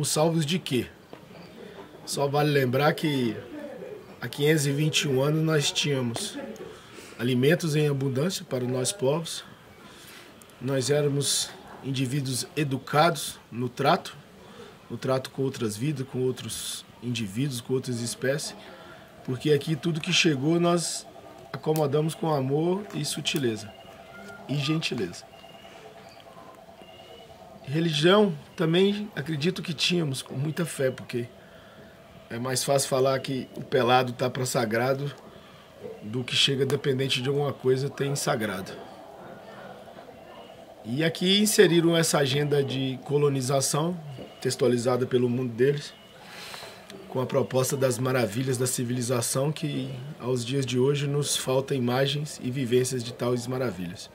somos salvos de quê? Só vale lembrar que há 521 anos nós tínhamos alimentos em abundância para nós povos. Nós éramos indivíduos educados no trato com outras vidas, com outros indivíduos, com outras espécies, porque aqui tudo que chegou nós acomodamos com amor e sutileza e gentileza. Religião também acredito que tínhamos com muita fé, porque é mais fácil falar que o pelado está para sagrado do que chega dependente de alguma coisa tem sagrado. E aqui inseriram essa agenda de colonização, textualizada pelo mundo deles, com a proposta das maravilhas da civilização, que aos dias de hoje nos faltam imagens e vivências de tais maravilhas.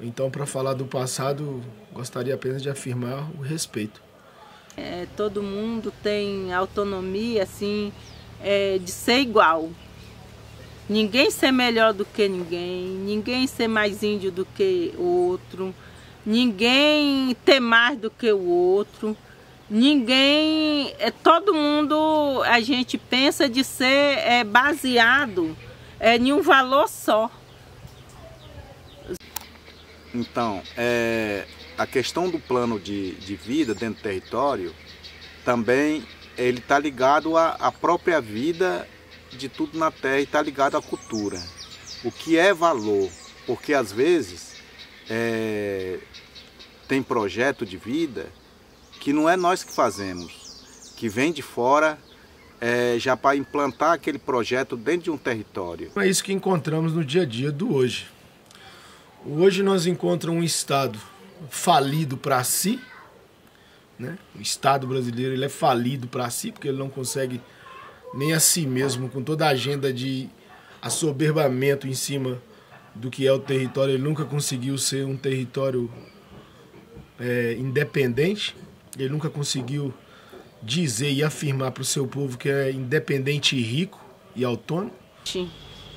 Então, para falar do passado, gostaria apenas de afirmar o respeito. Todo mundo tem autonomia, assim, de ser igual. Ninguém ser melhor do que ninguém, ninguém ser mais índio do que o outro, ninguém ter mais do que o outro, ninguém... todo mundo, a gente pensa de ser baseado em um valor só. Então, a questão do plano de vida dentro do território, também ele está ligado à própria vida de tudo na terra e está ligado à cultura. O que é valor, porque às vezes tem projeto de vida que não é nós que fazemos, que vem de fora já para implantar aquele projeto dentro de um território. É isso que encontramos no dia a dia do hoje. Hoje nós encontramos um Estado falido para si, né? O Estado brasileiro ele é falido para si, porque ele não consegue nem a si mesmo, com toda a agenda de assoberbamento em cima do que é o território. Ele nunca conseguiu ser um território independente, ele nunca conseguiu dizer e afirmar para o seu povo que é independente e rico e autônomo.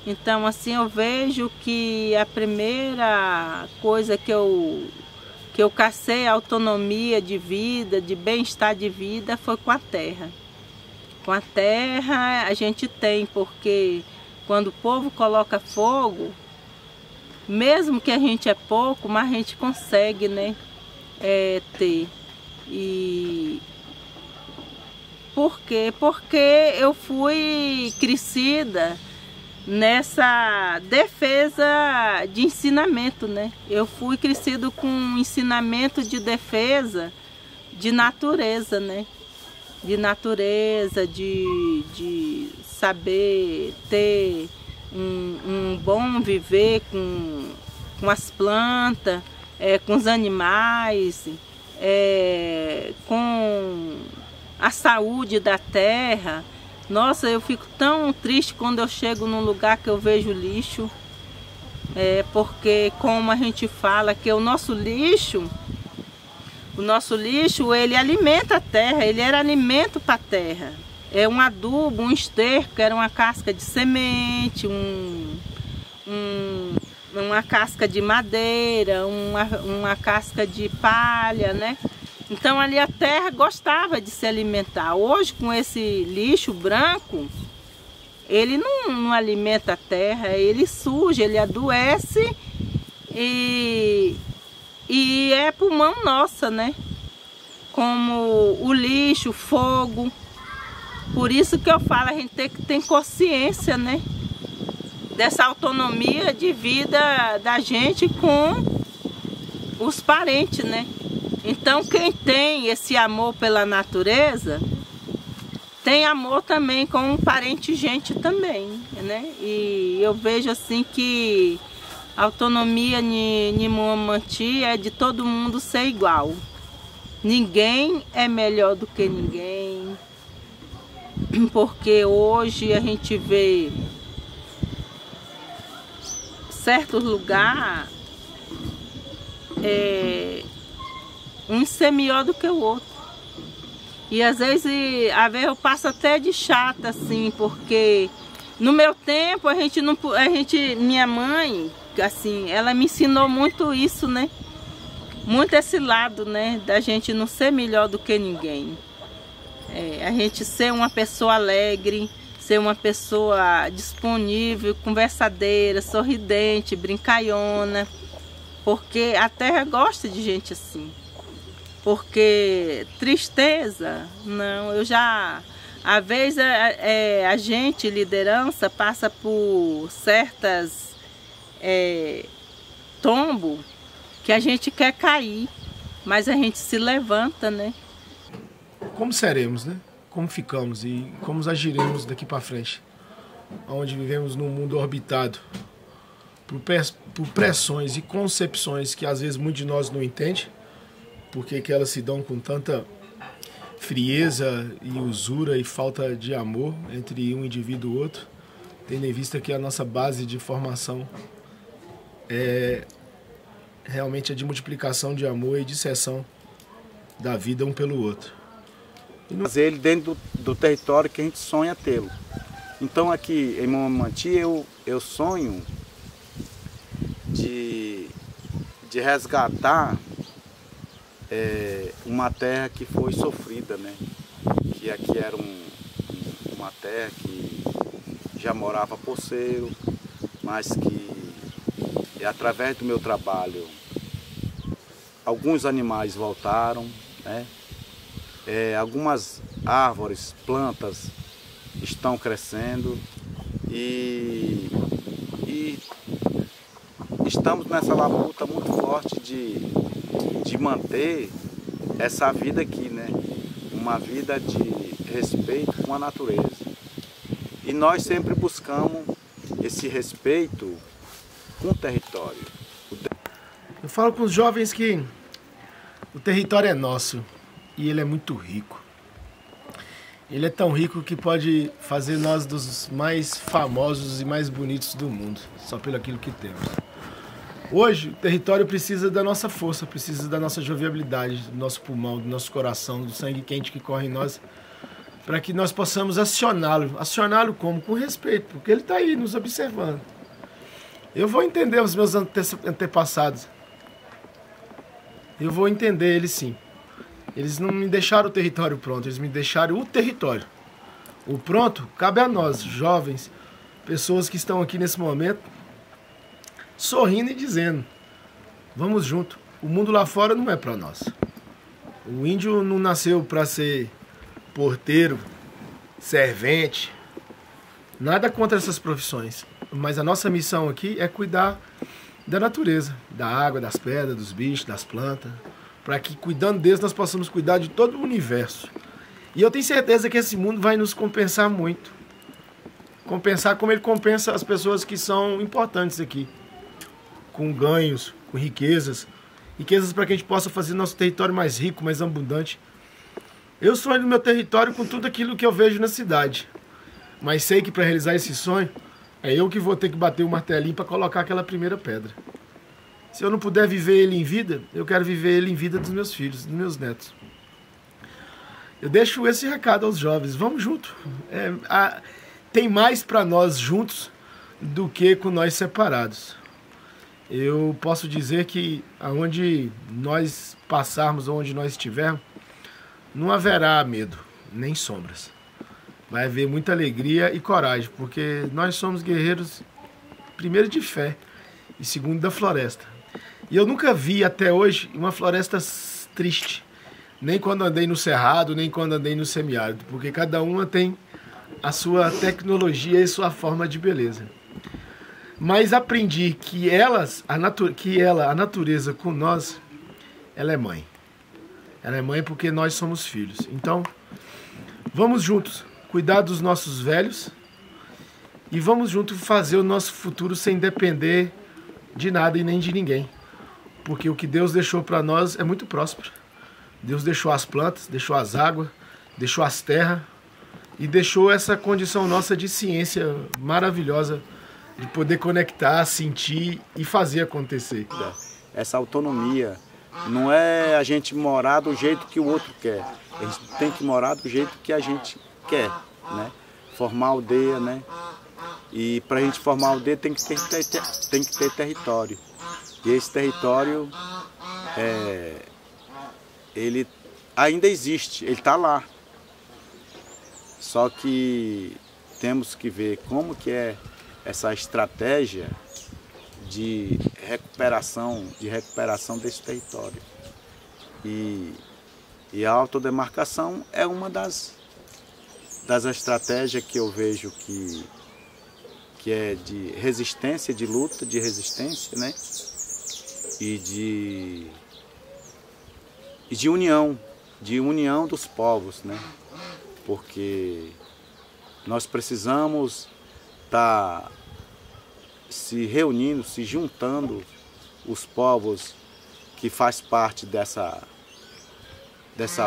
Então, assim, eu vejo que a primeira coisa que eu cacei a autonomia de vida, de bem-estar de vida, foi com a terra. Com a terra a gente tem, porque quando o povo coloca fogo, mesmo que a gente é pouco, mas a gente consegue, né, ter. E por quê? Porque eu fui crescida nessa defesa de ensinamento, né? Eu fui crescido com um ensinamento de defesa de natureza, né? De natureza, de saber ter um bom viver com as plantas, com os animais, com a saúde da terra. Nossa, eu fico tão triste quando eu chego num lugar que eu vejo lixo, porque como a gente fala que o nosso lixo ele alimenta a terra, ele era alimento para a terra. É um adubo, um esterco, era uma casca de semente, uma casca de madeira, uma casca de palha, né? Então ali a terra gostava de se alimentar. Hoje, com esse lixo branco, ele não alimenta a terra, ele suja, ele adoece e é pulmão nossa, né? Como o lixo, o fogo. Por isso que eu falo, a gente tem que ter consciência, né? Dessa autonomia de vida da gente com os parentes, né? Então quem tem esse amor pela natureza, tem amor também com um parente gente também, né? E eu vejo assim que a autonomia em Muamanti é de todo mundo ser igual. Ninguém é melhor do que ninguém, porque hoje a gente vê certos lugares um ser melhor do que o outro. E às vezes eu passo até de chata, assim, porque no meu tempo minha mãe, assim, ela me ensinou muito isso, né? muito esse lado, né, da gente não ser melhor do que ninguém. A gente ser uma pessoa alegre, ser uma pessoa disponível, conversadeira, sorridente, brincalhona, porque a terra gosta de gente assim. Porque tristeza, não, às vezes a gente, liderança, passa por certas tombo que a gente quer cair, mas a gente se levanta, né? Como seremos, né? Como ficamos e como agiremos daqui para frente, onde vivemos num mundo orbitado por pressões e concepções que às vezes muitos de nós não entendem, porque que elas se dão com tanta frieza e usura e falta de amor entre um indivíduo e outro, tendo em vista que a nossa base de formação realmente é de multiplicação de amor e de cessão da vida um pelo outro. Fazer ele dentro do território que a gente sonha tê-lo. Então aqui em Mamamati eu sonho de resgatar uma terra que foi sofrida, né? Que aqui era uma terra que já morava poceiro, mas que através do meu trabalho alguns animais voltaram, né? Algumas árvores, plantas estão crescendo e estamos nessa labuta muito forte de manter essa vida aqui, né? Uma vida de respeito com a natureza. E nós sempre buscamos esse respeito com o território. Eu falo com os jovens que o território é nosso. E ele é muito rico. Ele é tão rico que pode fazer nós dos mais famosos e mais bonitos do mundo, só pelo aquilo que temos. Hoje, o território precisa da nossa força, precisa da nossa jovialidade, do nosso pulmão, do nosso coração, do sangue quente que corre em nós, para que nós possamos acioná-lo. Acioná-lo como? Com respeito, porque ele está aí nos observando. Eu vou entender os meus antepassados. Eu vou entender eles sim. Eles não me deixaram o território pronto, eles me deixaram o território. O pronto cabe a nós, jovens, pessoas que estão aqui nesse momento, sorrindo e dizendo, vamos junto, o mundo lá fora não é para nós. O índio não nasceu para ser porteiro, servente, nada contra essas profissões, mas a nossa missão aqui é cuidar da natureza, da água, das pedras, dos bichos, das plantas, para que, cuidando deles, nós possamos cuidar de todo o universo. E eu tenho certeza que esse mundo vai nos compensar muito. Compensar como ele compensa as pessoas que são importantes aqui. Com ganhos, com riquezas. Riquezas para que a gente possa fazer nosso território mais rico, mais abundante. Eu sonho no meu território com tudo aquilo que eu vejo na cidade. Mas sei que para realizar esse sonho, é eu que vou ter que bater o martelinho para colocar aquela primeira pedra. Se eu não puder viver ele em vida, eu quero viver ele em vida dos meus filhos, dos meus netos. Eu deixo esse recado aos jovens, vamos junto. Tem mais para nós juntos do que com nós separados. Eu posso dizer que aonde nós passarmos, onde nós estivermos, não haverá medo, nem sombras. Vai haver muita alegria e coragem, porque nós somos guerreiros, primeiro de fé e segundo da floresta. E eu nunca vi até hoje uma floresta triste, nem quando andei no cerrado, nem quando andei no semiárido, porque cada uma tem a sua tecnologia e sua forma de beleza. Mas aprendi que a natureza com nós, ela é mãe. Ela é mãe porque nós somos filhos. Então, vamos juntos cuidar dos nossos velhos e vamos juntos fazer o nosso futuro sem depender de nada e nem de ninguém. Porque o que Deus deixou para nós é muito próspero. Deus deixou as plantas, deixou as águas, deixou as terras e deixou essa condição nossa de ciência maravilhosa de poder conectar, sentir e fazer acontecer. Essa autonomia não é a gente morar do jeito que o outro quer. A gente tem que morar do jeito que a gente quer, né? Formar aldeia, né? E para a gente formar aldeia tem que ter território. E esse território ele ainda existe, ele está lá. Só que temos que ver como que é essa estratégia de recuperação desse território. E a autodemarcação é uma das estratégias que eu vejo que é de resistência, de luta, de resistência, né? E de união dos povos, né? Porque nós precisamos estar se reunindo, se juntando os povos que faz parte dessa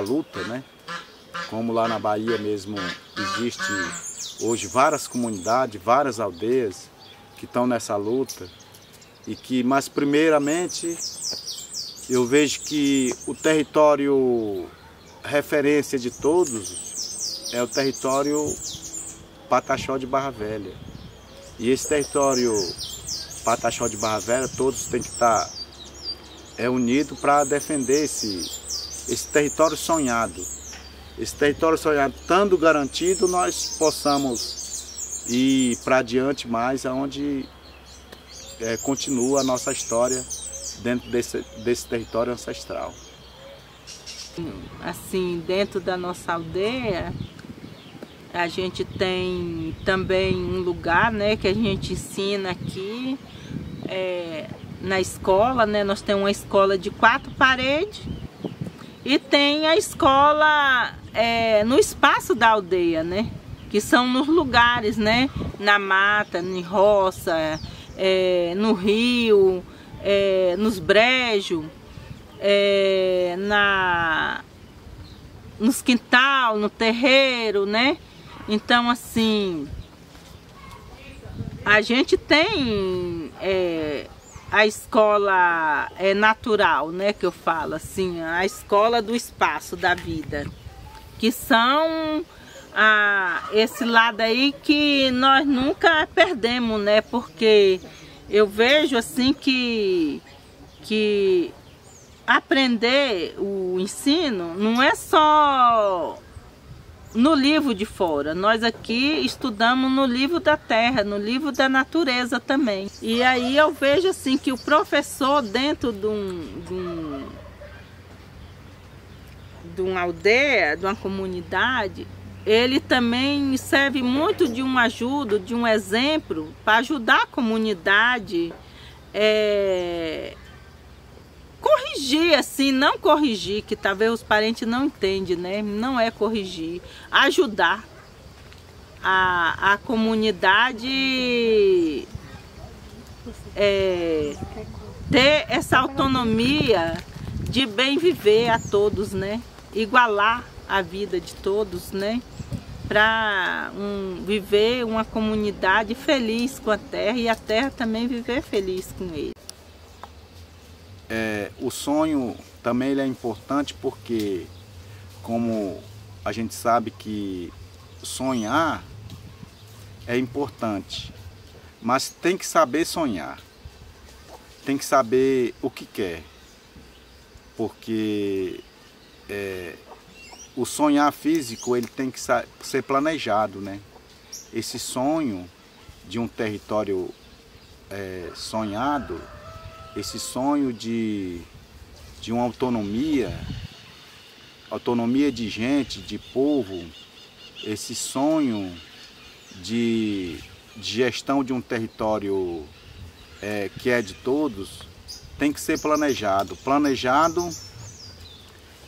luta, né? Como lá na Bahia mesmo existe hoje várias comunidades, várias aldeias que estão nessa luta mas primeiramente eu vejo que o território referência de todos é o território Pataxó de Barra Velha. E esse território Pataxó de Barra Velha, todos têm que estar unidos para defender esse território sonhado. Esse território sonhado, estando garantido, nós possamos ir para adiante mais, aonde continua a nossa história dentro desse território ancestral. Assim, dentro da nossa aldeia, a gente tem também um lugar, né, que a gente ensina aqui na escola, né? Nós temos uma escola de 4 paredes e tem a escola no espaço da aldeia, né? Que são nos lugares, né? Na mata, em roça, no rio, nos brejos, nos quintal, no terreiro, né? Então, assim, a gente tem a escola natural, né? Que eu falo assim, a escola do espaço da vida, que são esse lado aí que nós nunca perdemos, né? Porque eu vejo assim que aprender o ensino não é só no livro de fora. Nós aqui estudamos no livro da terra, no livro da natureza também. E aí eu vejo assim que o professor dentro de uma aldeia, de uma comunidade, ele também serve muito de uma ajuda, de um exemplo para ajudar a comunidade corrigir, assim, não corrigir, que talvez os parentes não entendem, né? Não é corrigir, ajudar a comunidade ter essa autonomia de bem viver a todos, né? Igualar a vida de todos, né? Para viver uma comunidade feliz com a terra e a terra também viver feliz com ele. O sonho também ele é importante porque, como a gente sabe que sonhar é importante, mas tem que saber sonhar, tem que saber o que quer, porque o sonhar físico ele tem que ser planejado, né? Esse sonho de um território sonhado, esse sonho de uma autonomia de gente, de povo, esse sonho de gestão de um território que é de todos, tem que ser planejado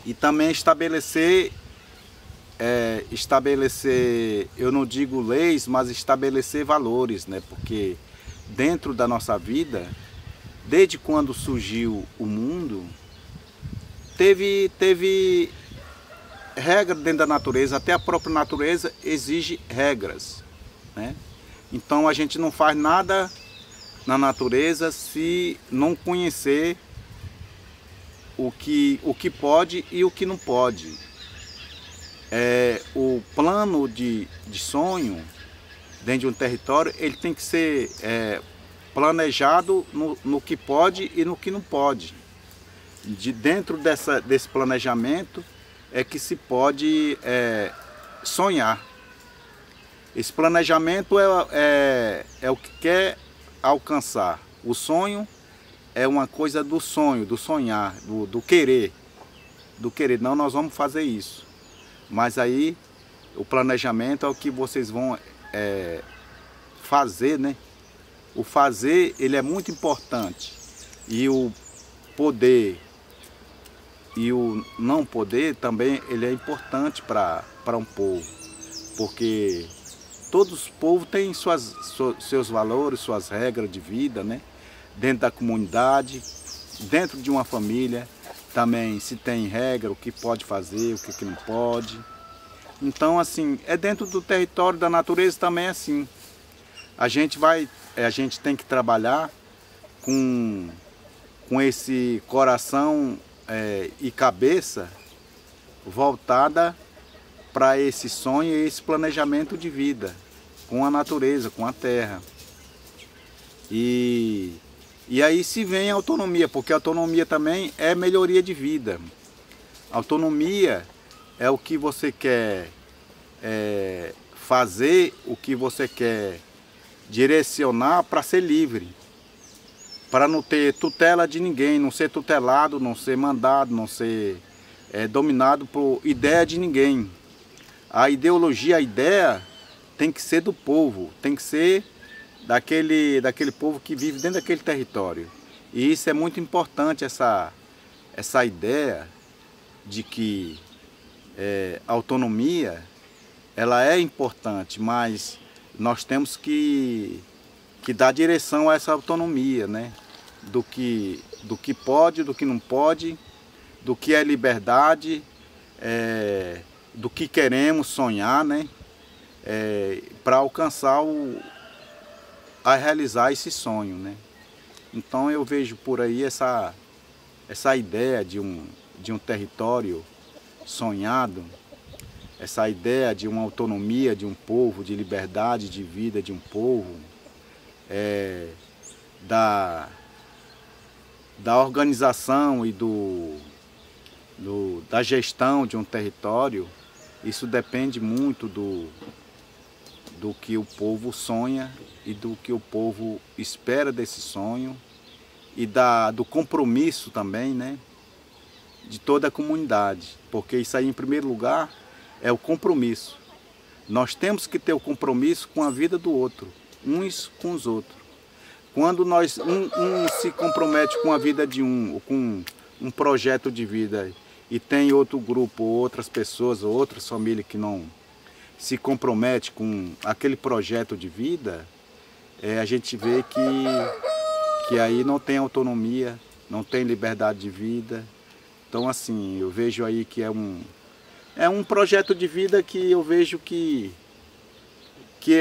e também estabelecer, eu não digo leis, mas estabelecer valores, né? Porque dentro da nossa vida, desde quando surgiu o mundo, teve regra dentro da natureza, até a própria natureza exige regras, né? Então a gente não faz nada na natureza se não conhecer o que pode e o que não pode. O plano de sonho dentro de um território, ele tem que ser planejado no que pode e no que não pode. dentro desse planejamento é que se pode sonhar. Esse planejamento é o que quer alcançar. O sonho é uma coisa do sonho, do sonhar, do querer. Do querer, não, nós vamos fazer isso. Mas aí o planejamento é o que vocês vão fazer, né? O fazer, ele é muito importante. E o poder e o não poder também, ele é importante para um povo. Porque todos os povos têm seus valores, suas regras de vida, né? Dentro da comunidade, dentro de uma família, também se tem regra, o que pode fazer, o que não pode. Então, assim, dentro do território da natureza também é assim. A gente tem que trabalhar com esse coração e cabeça voltada para esse sonho e esse planejamento de vida com a natureza, com a terra. E aí se vem a autonomia, porque a autonomia também é melhoria de vida. A autonomia é o que você quer fazer, o que você quer direcionar para ser livre. Para não ter tutela de ninguém, não ser tutelado, não ser mandado, não ser dominado por ideia de ninguém. A ideologia, a ideia tem que ser do povo, tem que ser daquele povo que vive dentro daquele território. E isso é muito importante, essa ideia de que a autonomia, ela é importante, mas nós temos que dar direção a essa autonomia, né? Do que pode, do que não pode, do que é liberdade, do que queremos sonhar, né? Para alcançar a realizar esse sonho, né? Então eu vejo por aí essa ideia de um território sonhado, essa ideia de uma autonomia de um povo, de liberdade de vida de um povo, da organização e da gestão de um território. Isso depende muito do que o povo sonha e do que o povo espera desse sonho e do compromisso também, né, de toda a comunidade, porque isso aí, em primeiro lugar, é o compromisso. Nós temos que ter o compromisso com a vida do outro, uns com os outros. Quando um se compromete com a vida de com um projeto de vida, e tem outro grupo, outras pessoas, outras famílias que não se compromete com aquele projeto de vida, a gente vê que aí não tem autonomia, não tem liberdade de vida. Então, assim, eu vejo aí que é um projeto de vida que eu vejo que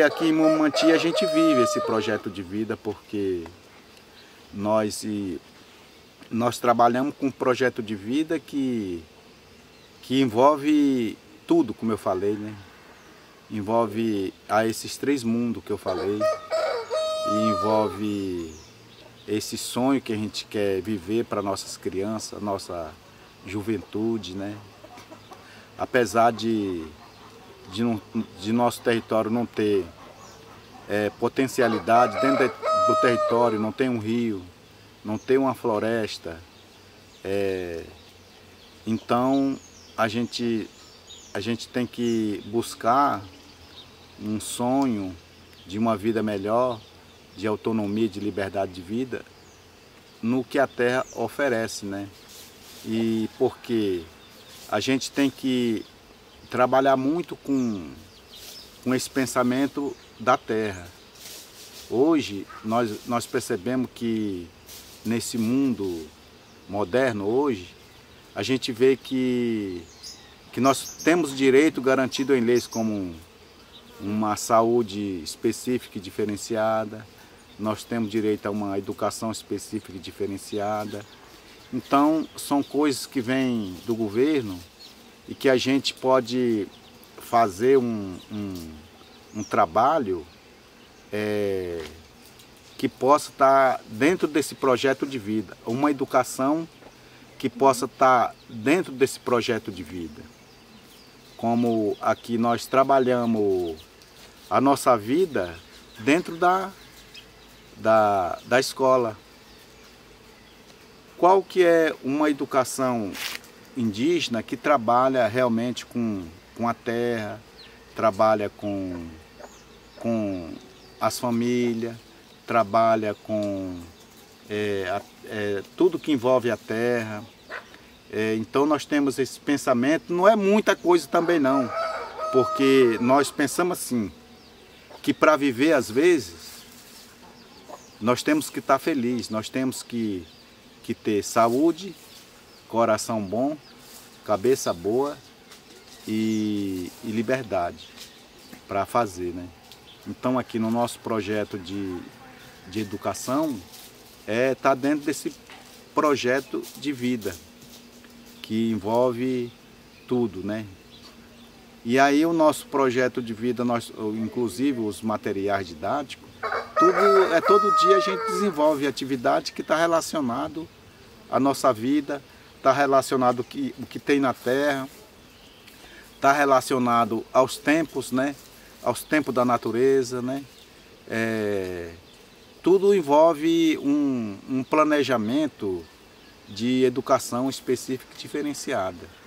aqui em Mumanti a gente vive esse projeto de vida, porque nós trabalhamos com um projeto de vida que envolve tudo, como eu falei, né? Envolve esses 3 mundos que eu falei, e envolve esse sonho que a gente quer viver para nossas crianças, nossa juventude, né? Apesar de nosso território não ter potencialidade, dentro do território não tem um rio, não tem uma floresta, então a gente tem que buscar um sonho de uma vida melhor, de autonomia, de liberdade de vida, no que a terra oferece, né? E porque a gente tem que trabalhar muito com esse pensamento da terra. Hoje nós percebemos que nesse mundo moderno hoje, a gente vê que nós temos direito garantido em leis como uma saúde específica e diferenciada, nós temos direito a uma educação específica e diferenciada. Então, são coisas que vêm do governo e que a gente pode fazer um trabalho que possa estar dentro desse projeto de vida. Uma educação que possa estar dentro desse projeto de vida. Como aqui nós trabalhamos a nossa vida dentro da escola. Qual que é uma educação indígena que trabalha realmente com a terra, trabalha com as famílias, trabalha com tudo que envolve a terra. Então nós temos esse pensamento, não é muita coisa também não, porque nós pensamos assim, que para viver às vezes, nós temos que estar felizes, nós temos que ter saúde, coração bom, cabeça boa e liberdade para fazer, né? Então aqui no nosso projeto de educação, tá dentro desse projeto de vida, que envolve tudo, né? E aí o nosso projeto de vida, inclusive os materiais didáticos, todo dia a gente desenvolve atividade que está relacionado à nossa vida, está relacionado o que tem na terra, está relacionado aos tempos, né? Aos tempos da natureza, né? Tudo envolve um planejamento de educação específica e diferenciada.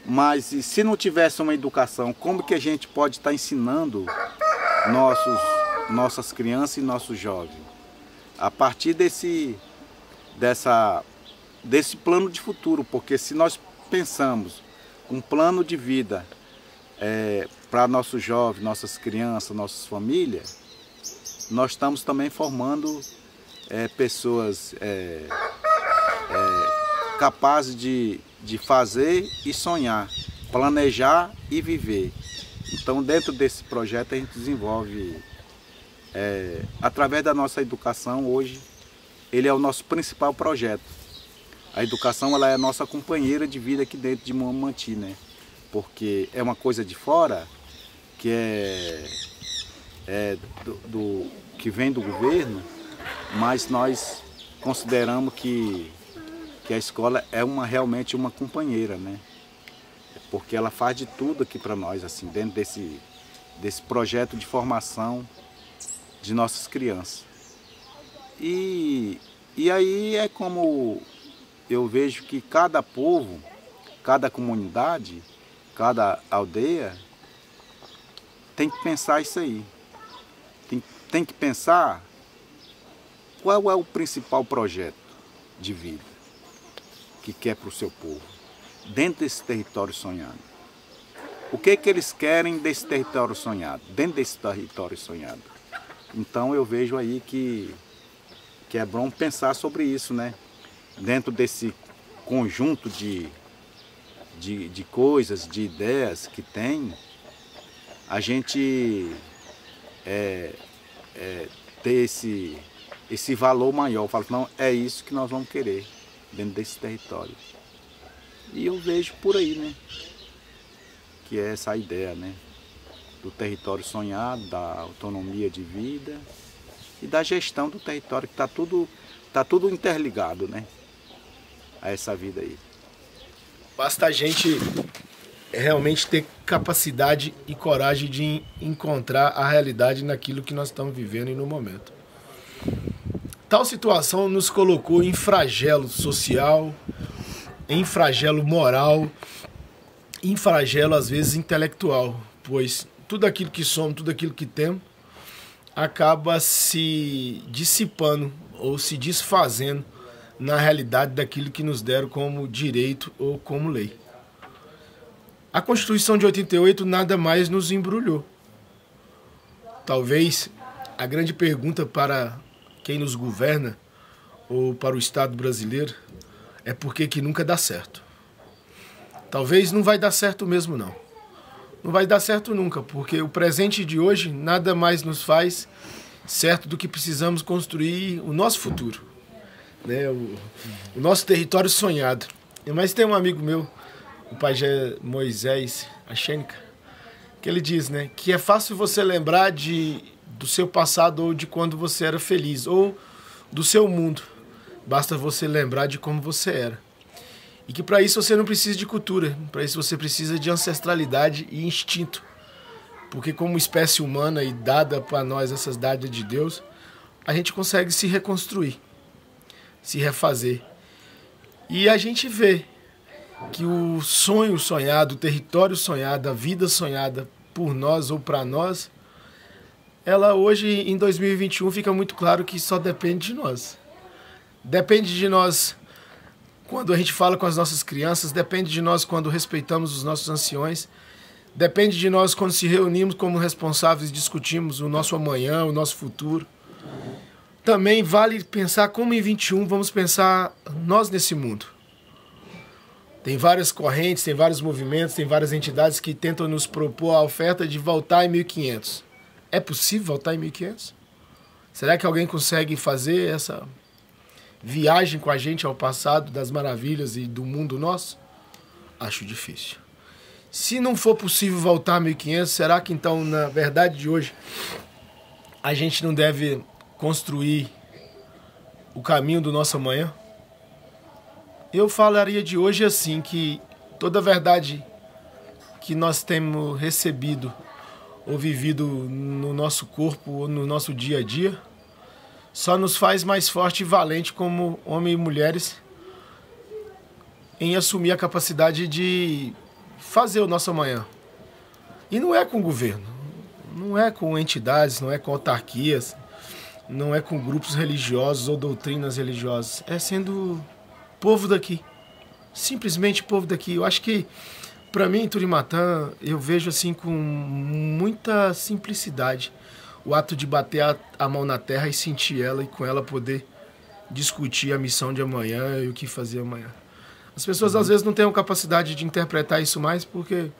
Mas se não tivesse uma educação, como que a gente pode estar ensinando nossas crianças e nossos jovens? A partir desse plano de futuro, porque se nós pensamos um plano de vida para nossos jovens, nossas crianças, nossas famílias, nós estamos também formando pessoas capazes de fazer e sonhar, planejar e viver. Então, dentro desse projeto, a gente desenvolve, através da nossa educação, hoje, ele é o nosso principal projeto. A educação, ela é a nossa companheira de vida aqui dentro de Muamamati, né? Porque é uma coisa de fora, que que vem do governo, mas nós consideramos que a escola é realmente uma companheira, né? Porque ela faz de tudo aqui para nós, assim, dentro desse projeto de formação de nossas crianças. E aí é como eu vejo que cada povo, cada comunidade, cada aldeia tem que pensar isso aí. Tem que pensar qual é o principal projeto de vida que quer para o seu povo, dentro desse território sonhado. O que eles querem desse território sonhado, dentro desse território sonhado? Então eu vejo aí que é bom pensar sobre isso, né? Dentro desse conjunto de coisas, de ideias que tem, a gente ter esse valor maior. Eu falo, não, é isso que nós vamos querer dentro desse território. E eu vejo por aí, né? Que é essa ideia, né? Do território sonhado, da autonomia de vida e da gestão do território, que tá tudo interligado, né? A essa vida aí. Basta a gente realmente ter capacidade e coragem de encontrar a realidade naquilo que nós estamos vivendo e no momento. Tal situação nos colocou em flagelo social, em flagelo moral, em flagelo às vezes intelectual, pois tudo aquilo que somos, tudo aquilo que temos, acaba se dissipando ou se desfazendo na realidade daquilo que nos deram como direito ou como lei. A Constituição de 88 nada mais nos embrulhou. Talvez a grande pergunta para quem nos governa ou para o Estado brasileiro é por que nunca dá certo. Talvez não vai dar certo mesmo não. Não vai dar certo nunca, porque o presente de hoje nada mais nos faz certo do que precisamos construir o nosso futuro, né? O nosso território sonhado. Mas tem um amigo meu, o pajé Moisés Axênica, que ele diz, né, que é fácil você lembrar do seu passado ou de quando você era feliz, ou do seu mundo. Basta você lembrar de como você era. E que para isso você não precisa de cultura, para isso você precisa de ancestralidade e instinto. Porque como espécie humana e dada para nós essas dádivas de Deus, a gente consegue se reconstruir, se refazer. E a gente vê que o sonho sonhado, o território sonhado, a vida sonhada por nós ou para nós, ela hoje, em 2021, fica muito claro que só depende de nós. Depende de nós quando a gente fala com as nossas crianças, depende de nós quando respeitamos os nossos anciões, depende de nós quando se reunimos como responsáveis e discutimos o nosso amanhã, o nosso futuro. Também vale pensar como em 21 vamos pensar nós nesse mundo. Tem várias correntes, tem vários movimentos, tem várias entidades que tentam nos propor a oferta de voltar em 1500. É possível voltar em 1500? Será que alguém consegue fazer essa viagem com a gente ao passado das maravilhas e do mundo nosso? Acho difícil. Se não for possível voltar a 1500, será que então, na verdade de hoje, a gente não deve construir o caminho do nosso amanhã? Eu falaria de hoje assim, que toda a verdade que nós temos recebido ou vivido no nosso corpo ou no nosso dia a dia, só nos faz mais forte e valente como homens e mulheres em assumir a capacidade de fazer o nosso amanhã. E não é com o governo, não é com entidades, não é com autarquias, não é com grupos religiosos ou doutrinas religiosas, é sendo povo daqui, simplesmente povo daqui. Eu acho que, para mim, em Turimatã, eu vejo assim com muita simplicidade o ato de bater a mão na terra e sentir ela e com ela poder discutir a missão de amanhã e o que fazer amanhã. As pessoas às vezes não têm a capacidade de interpretar isso mais porque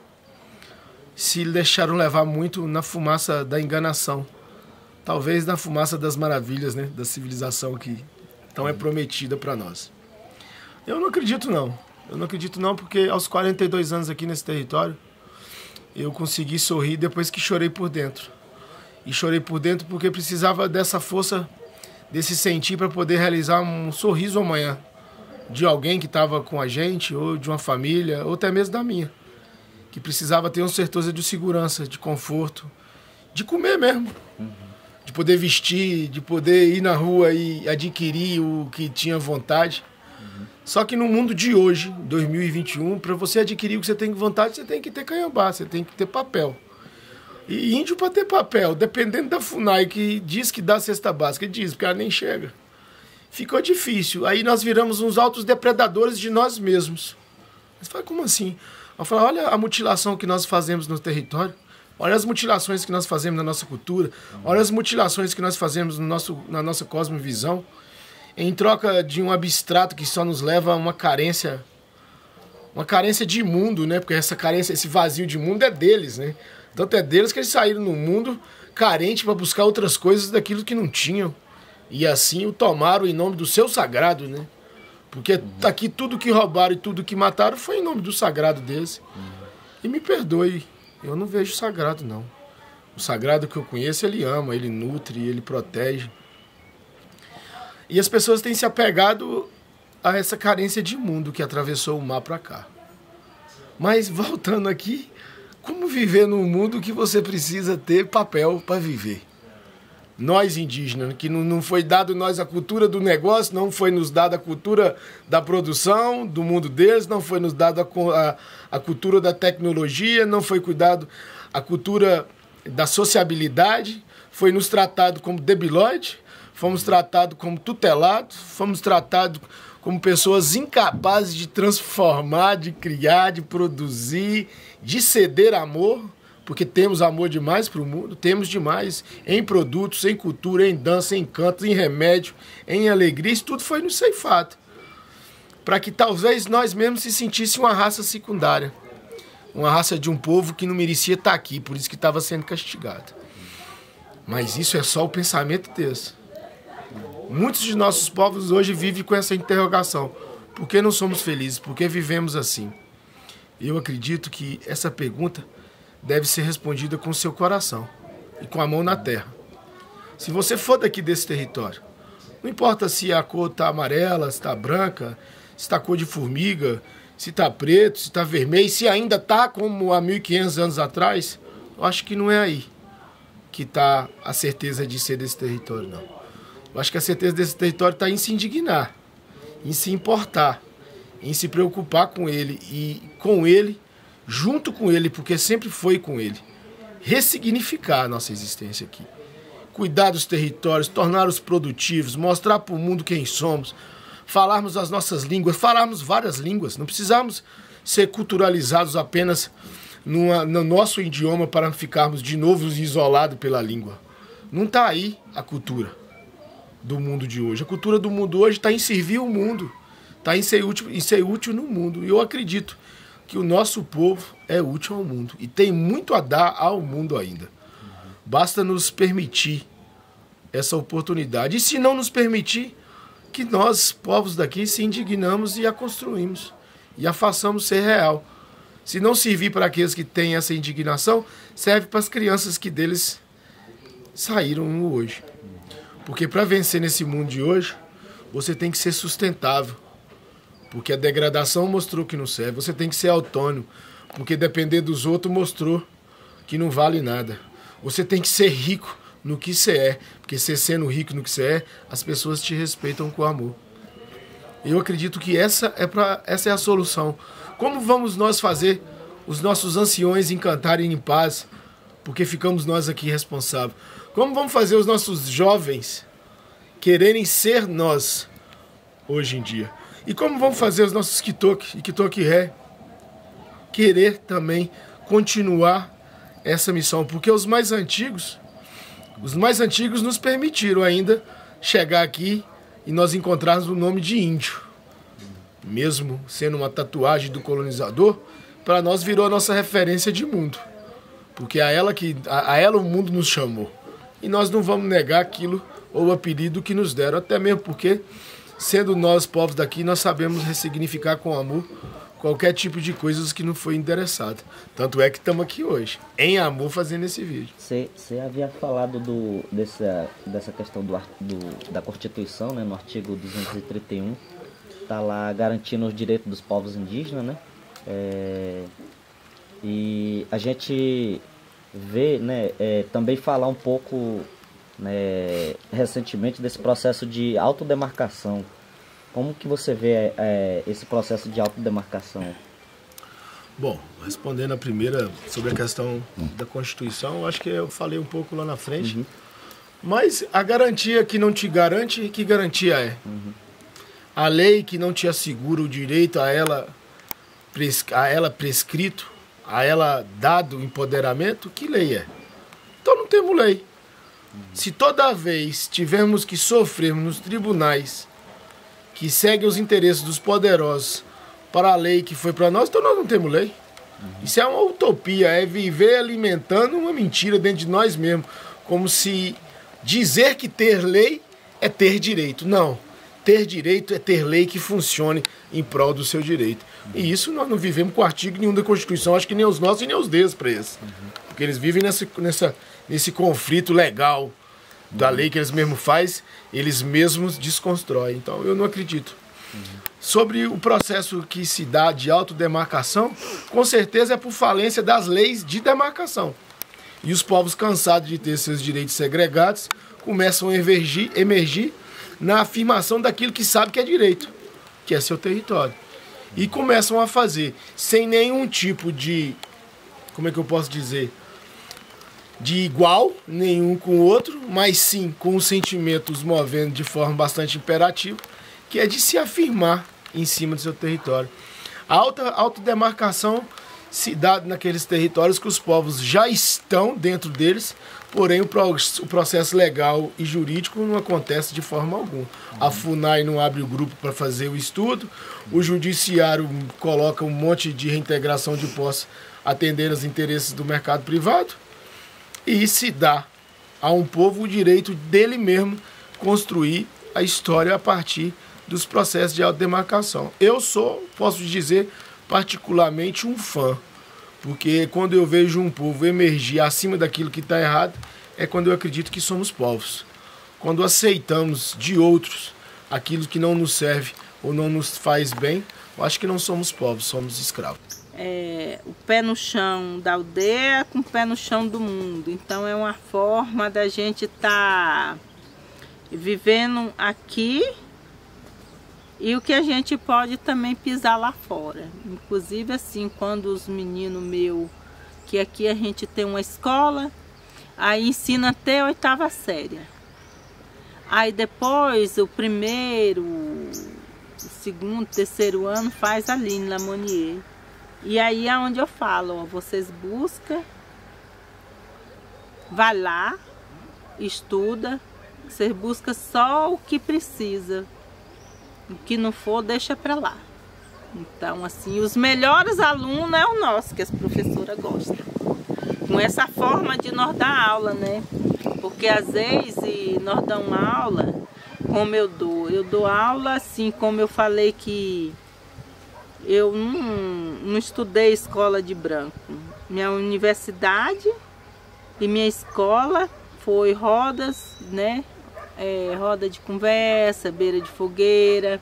se deixaram levar muito na fumaça da enganação. Talvez na fumaça das maravilhas, né, da civilização que então é prometida para nós. Eu não acredito não. Eu não acredito não porque aos 42 anos aqui nesse território eu consegui sorrir depois que chorei por dentro. E chorei por dentro porque precisava dessa força, desse sentir para poder realizar um sorriso amanhã de alguém que estava com a gente, ou de uma família, ou até mesmo da minha, que precisava ter uma certeza de segurança, de conforto, de comer mesmo, de poder vestir, de poder ir na rua e adquirir o que tinha vontade. Só que no mundo de hoje, 2021, para você adquirir o que você tem vontade, você tem que ter canhambá, você tem que ter papel. E índio para ter papel, dependendo da FUNAI, que diz que dá cesta básica, diz, porque ela nem chega. Ficou difícil. Aí nós viramos uns altos depredadores de nós mesmos. Mas fala, como assim? Eu falo, olha a mutilação que nós fazemos no território, olha as mutilações que nós fazemos na nossa cultura, olha as mutilações que nós fazemos na nossa cosmovisão, em troca de um abstrato que só nos leva a uma carência de mundo, né? Porque essa carência, esse vazio de mundo é deles, né? Tanto é deles que eles saíram no mundo carente para buscar outras coisas daquilo que não tinham. E assim o tomaram em nome do seu sagrado, né? Porque aqui tudo que roubaram e tudo que mataram foi em nome do sagrado deles. E me perdoe, eu não vejo sagrado, não. O sagrado que eu conheço, ele ama, ele nutre, ele protege. E as pessoas têm se apegado a essa carência de mundo que atravessou o mar para cá. Mas voltando aqui, como viver num mundo que você precisa ter papel para viver? Nós indígenas, que não foi dado nós a cultura do negócio, não foi nos dada a cultura da produção, do mundo deles, não foi nos dada a cultura da tecnologia, não foi cuidado a cultura da sociabilidade, foi nos tratado como debilóide, fomos tratados como tutelados, fomos tratados como pessoas incapazes de transformar, de criar, de produzir, de ceder amor, porque temos amor demais para o mundo, temos demais em produtos, em cultura, em dança, em canto, em remédio, em alegria, isso tudo foi nos ceifado, para que talvez nós mesmos se sentíssemos uma raça secundária, uma raça de um povo que não merecia estar aqui, por isso que estava sendo castigado. Mas isso é só o pensamento deles. Muitos de nossos povos hoje vivem com essa interrogação. Por que não somos felizes? Por que vivemos assim? Eu acredito que essa pergunta deve ser respondida com o seu coração e com a mão na terra. Se você for daqui desse território, não importa se a cor está amarela, se está branca, se está cor de formiga, se está preto, se está vermelho, se ainda está como há 1.500 anos atrás, eu acho que não é aí que está a certeza de ser desse território, não. Eu acho que a certeza desse território está em se indignar, em se importar, em se preocupar com ele e com ele, junto com ele, porque sempre foi com ele. Ressignificar a nossa existência aqui. Cuidar dos territórios, torná-los produtivos, mostrar para o mundo quem somos, falarmos as nossas línguas, falarmos várias línguas. Não precisamos ser culturalizados apenas no nosso idioma para ficarmos de novo isolados pela língua. Não está aí a cultura do mundo de hoje. A cultura do mundo hoje está em servir o mundo, está em ser útil no mundo. E eu acredito que o nosso povo é útil ao mundo e tem muito a dar ao mundo ainda. Basta nos permitir essa oportunidade. E se não nos permitir, que nós, povos daqui, se indignamos e a construímos e a façamos ser real. Se não servir para aqueles que têm essa indignação, serve para as crianças que deles saíram hoje. Porque para vencer nesse mundo de hoje, você tem que ser sustentável. Porque a degradação mostrou que não serve. Você tem que ser autônomo. Porque depender dos outros mostrou que não vale nada. Você tem que ser rico no que você é. Porque você sendo rico no que você é, as pessoas te respeitam com amor. Eu acredito que essa é a solução. Como vamos nós fazer os nossos anciões encantarem em paz? Porque ficamos nós aqui responsáveis. Como vamos fazer os nossos jovens quererem ser nós hoje em dia? E como vamos fazer os nossos Kitoki e Kitoki-ré querer também continuar essa missão? Porque os mais antigos nos permitiram ainda chegar aqui e nós encontrarmos o nome de índio. Mesmo sendo uma tatuagem do colonizador, para nós virou a nossa referência de mundo. Porque a ela o mundo nos chamou. E nós não vamos negar aquilo ou o apelido que nos deram, até mesmo porque, sendo nós povos daqui, nós sabemos ressignificar com amor qualquer tipo de coisas que não foi endereçado. Tanto é que estamos aqui hoje, em amor, fazendo esse vídeo. Você havia falado dessa questão da Constituição, né, no artigo 231, está lá garantindo os direitos dos povos indígenas, né? E a gente vê, né, também falar um pouco, né, recentemente desse processo de autodemarcação. Como que você vê esse processo de autodemarcação? Bom, respondendo a primeira sobre a questão da Constituição, eu acho que eu falei um pouco lá na frente. Uhum. Mas a garantia que não te garante, que garantia é? Uhum. A lei que não te assegura o direito a ela prescrito, a ela dado empoderamento, que lei é? Então não temos lei. Se toda vez tivermos que sofrermos nos tribunais que seguem os interesses dos poderosos para a lei que foi para nós, então nós não temos lei. Isso é uma utopia, é viver alimentando uma mentira dentro de nós mesmos, como se dizer que ter lei é ter direito. Não, ter direito é ter lei que funcione em prol do seu direito. E isso nós não vivemos com artigo nenhum da Constituição, acho que nem os nossos e nem os deles para eles. Porque eles vivem nesse conflito legal da lei que eles mesmos fazem, eles mesmos desconstroem. Então eu não acredito. Sobre o processo que se dá de autodemarcação, com certeza é por falência das leis de demarcação. E os povos cansados de ter seus direitos segregados começam a emergir na afirmação daquilo que sabe que é direito, que é seu território. E começam a fazer, sem nenhum tipo de, como é que eu posso dizer, de igual nenhum com o outro, mas sim com os sentimentos movendo de forma bastante imperativa, que é de se afirmar em cima do seu território. A autodemarcação se dá naqueles territórios que os povos já estão dentro deles, porém o processo legal e jurídico não acontece de forma alguma. A FUNAI não abre o grupo para fazer o estudo, o judiciário coloca um monte de reintegração de posse atendendo aos interesses do mercado privado, e se dá a um povo o direito dele mesmo construir a história a partir dos processos de autodemarcação. Eu posso dizer, particularmente um fã, porque quando eu vejo um povo emergir acima daquilo que está errado, é quando eu acredito que somos povos. Quando aceitamos de outros aquilo que não nos serve ou não nos faz bem, eu acho que não somos povos, somos escravos. O pé no chão da aldeia com o pé no chão do mundo. Então é uma forma da gente estar vivendo aqui e o que a gente pode também pisar lá fora. Inclusive assim, quando os meninos meus, que aqui a gente tem uma escola, aí ensina até a 8ª série. Aí depois o primeiro, o segundo, terceiro ano faz ali em Lamonier. E aí é onde eu falo, ó, vocês buscam, vai lá, estuda, vocês buscam só o que precisa, o que não for deixa para lá. Então assim, os melhores alunos é o nosso, que as professoras gostam. Com essa forma de nós dar aula, né? Porque às vezes nós damos aula, como eu dou aula assim, como eu falei que eu não estudei escola de branco. Minha universidade e minha escola foi rodas, né? Roda de conversa, beira de fogueira,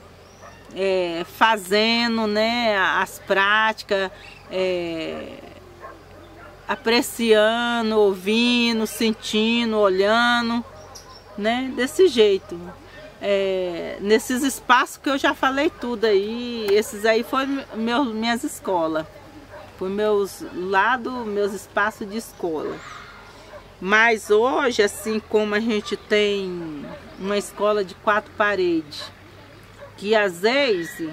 fazendo, né, as práticas, apreciando, ouvindo, sentindo, olhando, né? Desse jeito. Nesses espaços que eu já falei tudo aí, esses aí foram minhas escolas, foi meus espaços de escola. Mas hoje, assim como a gente tem uma escola de 4 paredes, que às vezes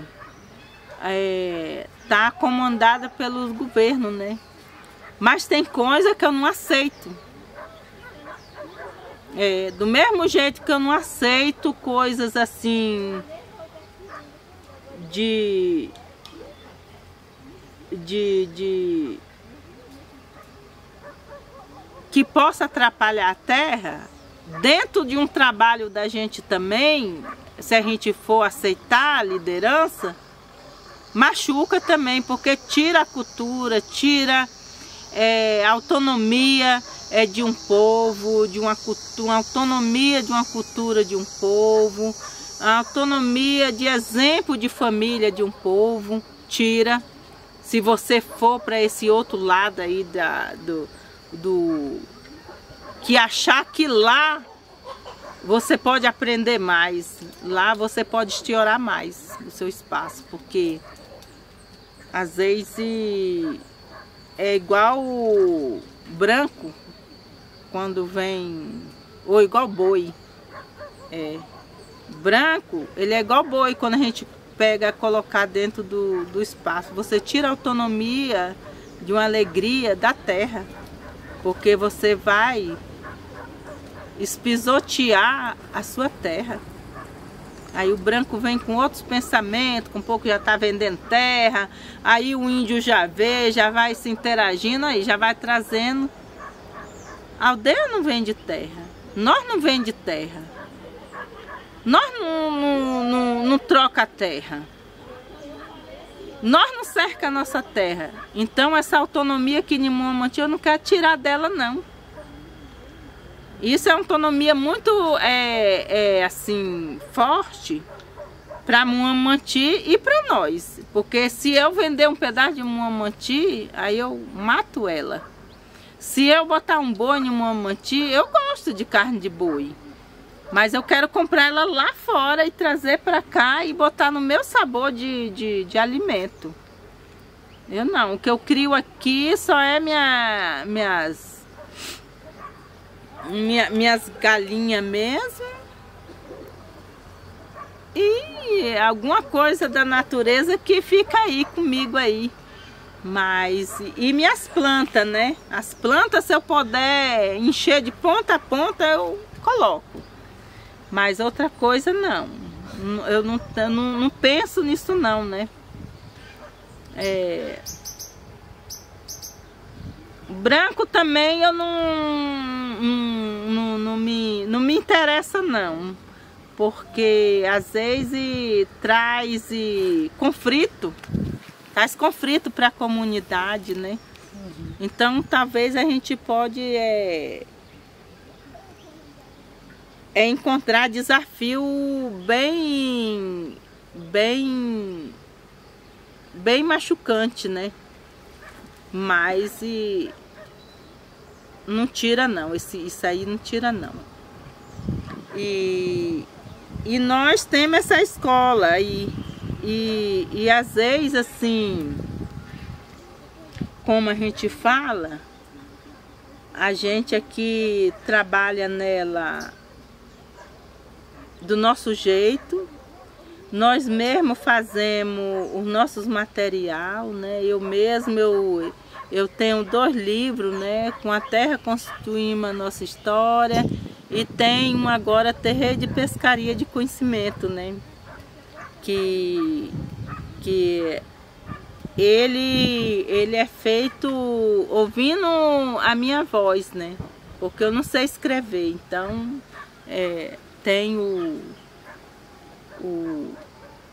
tá comandada pelos governos, né? Mas tem coisa que eu não aceito. Do mesmo jeito que eu não aceito coisas assim que possa atrapalhar a terra, dentro de um trabalho da gente também, se a gente for aceitar a liderança, machuca também, porque tira a cultura, tira a autonomia de um povo, uma autonomia de uma cultura de um povo, a autonomia de exemplo de família de um povo, tira. Se você for para esse outro lado aí que achar que lá você pode aprender mais, lá você pode estourar mais o seu espaço, porque às vezes é igual o branco quando vem, ou igual boi. Branco, ele é igual boi quando a gente pega colocar dentro do espaço. Você tira a autonomia de uma alegria da terra, porque você vai espisotear a sua terra. Aí o branco vem com outros pensamentos, com um pouco já está vendendo terra, aí o índio já vê, já vai se interagindo, aí já vai trazendo. A aldeia não vende terra, nós não vende terra, nós não troca a terra, nós não cerca a nossa terra. Então essa autonomia que Nimuamanti eu não quero tirar dela não. Isso é uma autonomia muito assim, forte para Muamanti e para nós. Porque se eu vender um pedaço de Muamanti, aí eu mato ela. Se eu botar um boi em Muamanti, eu gosto de carne de boi. Mas eu quero comprar ela lá fora e trazer para cá e botar no meu sabor de alimento. Eu não, o que eu crio aqui só é minhas galinhas mesmo e alguma coisa da natureza que fica aí comigo aí. Mas e minhas plantas, né? As plantas, se eu puder encher de ponta a ponta, eu coloco. Mas outra coisa não. Eu não penso nisso não, né? Branco também eu não me interessa não, porque às vezes traz conflito para a comunidade, né? Então talvez a gente pode encontrar desafio bem machucante, né? Mas não tira não, isso aí não tira não. E nós temos essa escola e às vezes assim, como a gente fala, a gente aqui trabalha nela do nosso jeito, nós mesmo fazemos os nossos material, né? Eu tenho 2 livros, né? Com a terra constituímos a nossa história, e tenho agora Terreiro de Pescaria de Conhecimento, né? Que ele é feito ouvindo a minha voz, né? Porque eu não sei escrever, então tenho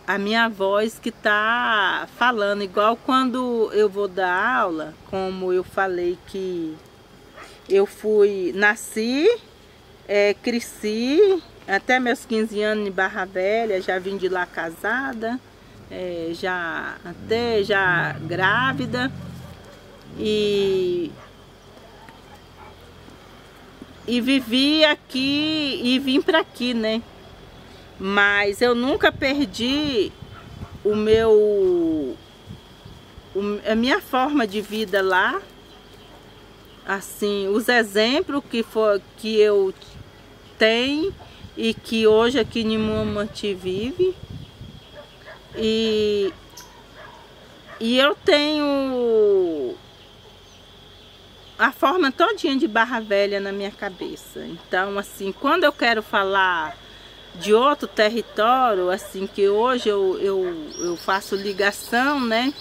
a minha voz que está falando, igual quando eu vou dar aula, como eu falei que eu nasci, cresci, até meus 15 anos em Barra Velha, já vim de lá casada, já grávida, e vivi aqui e vim para aqui, né? Mas eu nunca perdi a minha forma de vida lá, assim, os exemplos que eu tenho e que hoje aqui em Muamanti vive. E eu tenho a forma todinha de Barra Velha na minha cabeça. Então, assim, quando eu quero falar de outro território, assim, que hoje eu faço ligação, né?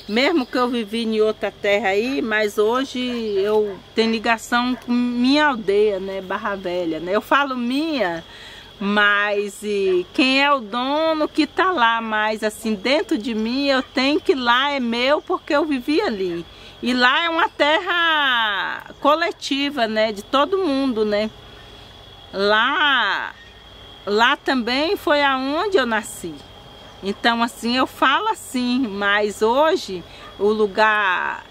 Mesmo que eu vivi em outra terra aí, mas hoje eu tenho ligação com minha aldeia, né? Barra Velha, né? Eu falo minha, mas quem é o dono que tá lá, mas assim, dentro de mim eu tenho que lá é meu porque eu vivi ali. E lá é uma terra coletiva, né? De todo mundo, né? Lá também foi aonde eu nasci. Então, assim, eu falo assim, mas hoje o lugar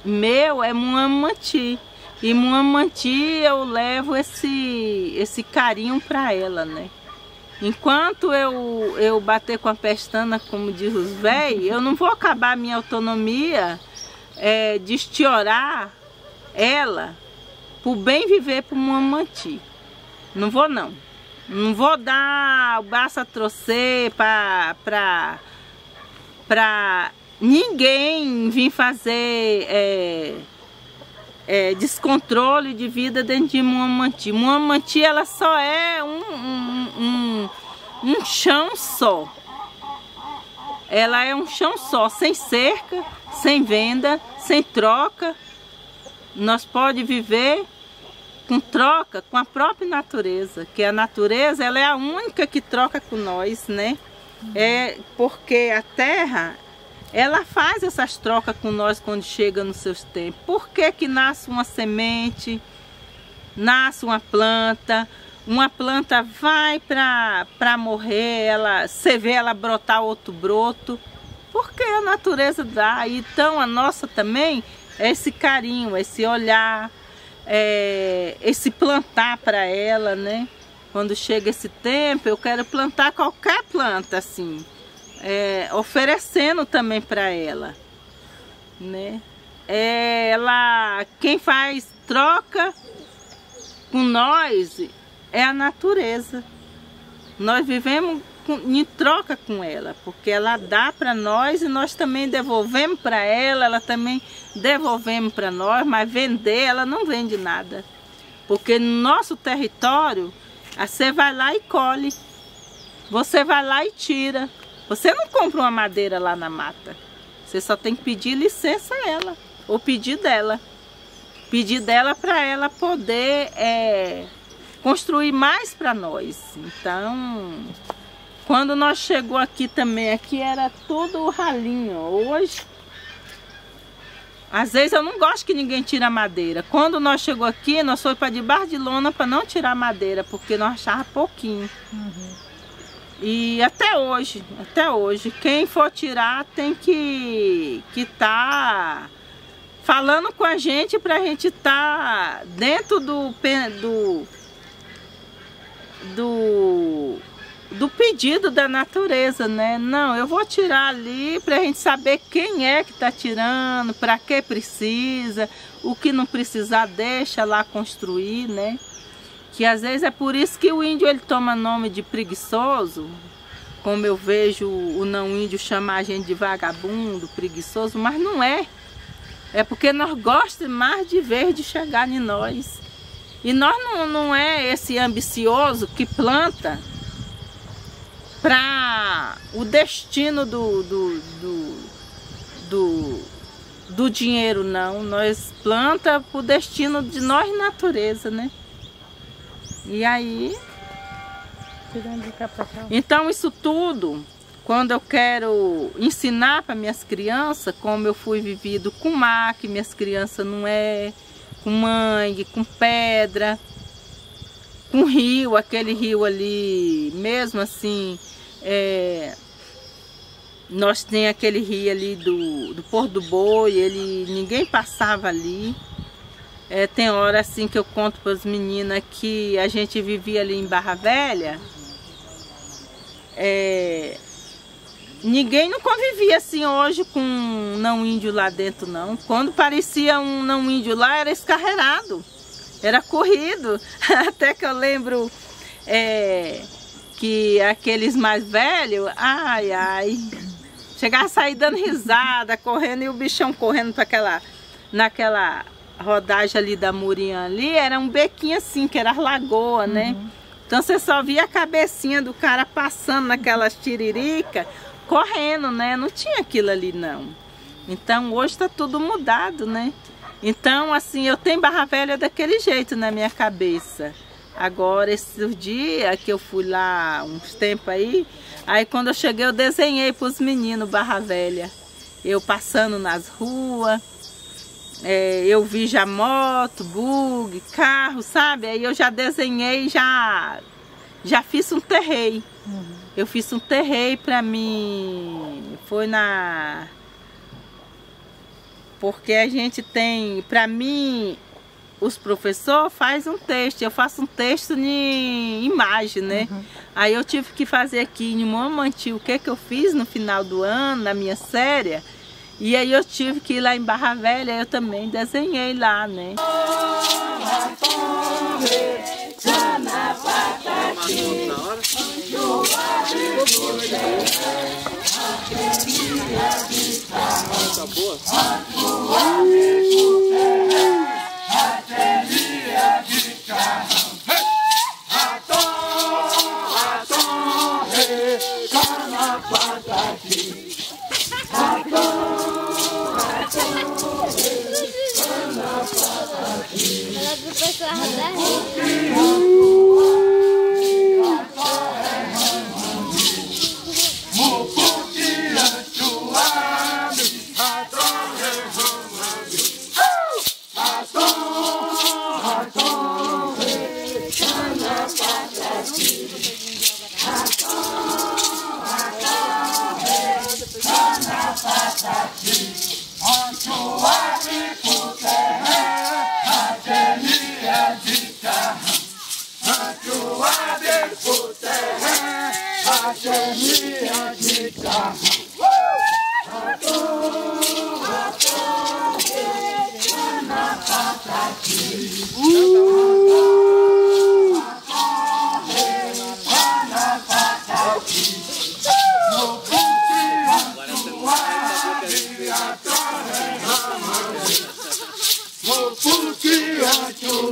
meu é Muamanti. E Muamanti eu levo esse carinho para ela, né? Enquanto eu bater com a pestana, como diz os velhos, eu não vou acabar a minha autonomia de estiorar ela por bem viver para Muamanti. Não vou não. Não vou dar o braço a torcer para ninguém vir fazer descontrole de vida dentro de Muamanti. Muamanti ela só é um chão só. Ela é um chão só, sem cerca, sem venda, sem troca. Nós podemos viver com troca com a própria natureza, que a natureza ela é a única que troca com nós, né? Porque a terra ela faz essas trocas com nós quando chega nos seus tempos. Por que nasce uma semente, nasce uma planta vai para morrer, você vê ela brotar outro broto, porque a natureza dá. Então a nossa também é esse carinho, esse olhar, esse plantar para ela, né? Quando chega esse tempo, eu quero plantar qualquer planta, assim, oferecendo também para ela, né? Quem faz troca com nós é a natureza. Nós vivemos em troca com ela, porque ela dá para nós e nós também devolvemos para ela, ela também devolvemos para nós, mas vender, ela não vende nada. Porque no nosso território, você vai lá e colhe, você vai lá e tira. Você não compra uma madeira lá na mata, você só tem que pedir licença a ela, ou pedir dela para ela poder construir mais para nós. Então, quando nós chegou aqui também, aqui era tudo ralinho. Hoje, às vezes eu não gosto que ninguém tire a madeira. Quando nós chegou aqui, nós fomos para debaixo de lona para não tirar a madeira, porque nós achávamos pouquinho. E até hoje, quem for tirar tem que tá falando com a gente para a gente estar dentro do pedido da natureza, né? Não, eu vou tirar ali para a gente saber quem é que está tirando, para que precisa, o que não precisar deixa lá construir, né? Que às vezes é por isso que o índio ele toma nome de preguiçoso, como eu vejo o não índio chamar a gente de vagabundo, preguiçoso, mas não é. É porque nós gostamos mais de ver, de chegar em nós. E nós não é esse ambicioso que planta para o destino do dinheiro, não. Nós planta para o destino de nós, natureza, né? E aí... Então isso tudo, quando eu quero ensinar para minhas crianças, como eu fui vivido com mar, que minhas crianças não é, com mangue, com pedra, com rio, aquele rio ali, mesmo assim, nós tem aquele rio ali do Porto do Boi, ninguém passava ali. Tem hora assim que eu conto para as meninas que a gente vivia ali em Barra Velha. Ninguém não convivia assim hoje com um não índio lá dentro, não. Quando parecia um não índio lá, era escarreirado, era corrido. Até que eu lembro que aqueles mais velhos, chegava a sair dando risada, correndo, e o bichão correndo para naquela rodagem ali da Murinhã ali, era um bequinho assim, que era as lagoas, né? Então você só via a cabecinha do cara passando naquelas tiririca, correndo, né? Não tinha aquilo ali, não. Então hoje está tudo mudado, né? Então assim, eu tenho Barra Velha daquele jeito na minha cabeça. Agora, esses dias que eu fui lá, uns tempos aí quando eu cheguei eu desenhei para os meninos Barra Velha. Eu passando nas ruas, eu vi já moto, bug, carro, sabe? Aí eu já desenhei, já fiz um terreiro. Eu fiz um terreiro para mim, porque a gente tem, para mim, os professores fazem um texto, eu faço um texto em imagem, né? Aí eu tive que fazer aqui em Momanti o que eu fiz no final do ano, na minha série. E aí eu tive que ir lá em Barra Velha, eu também desenhei lá, né? Vou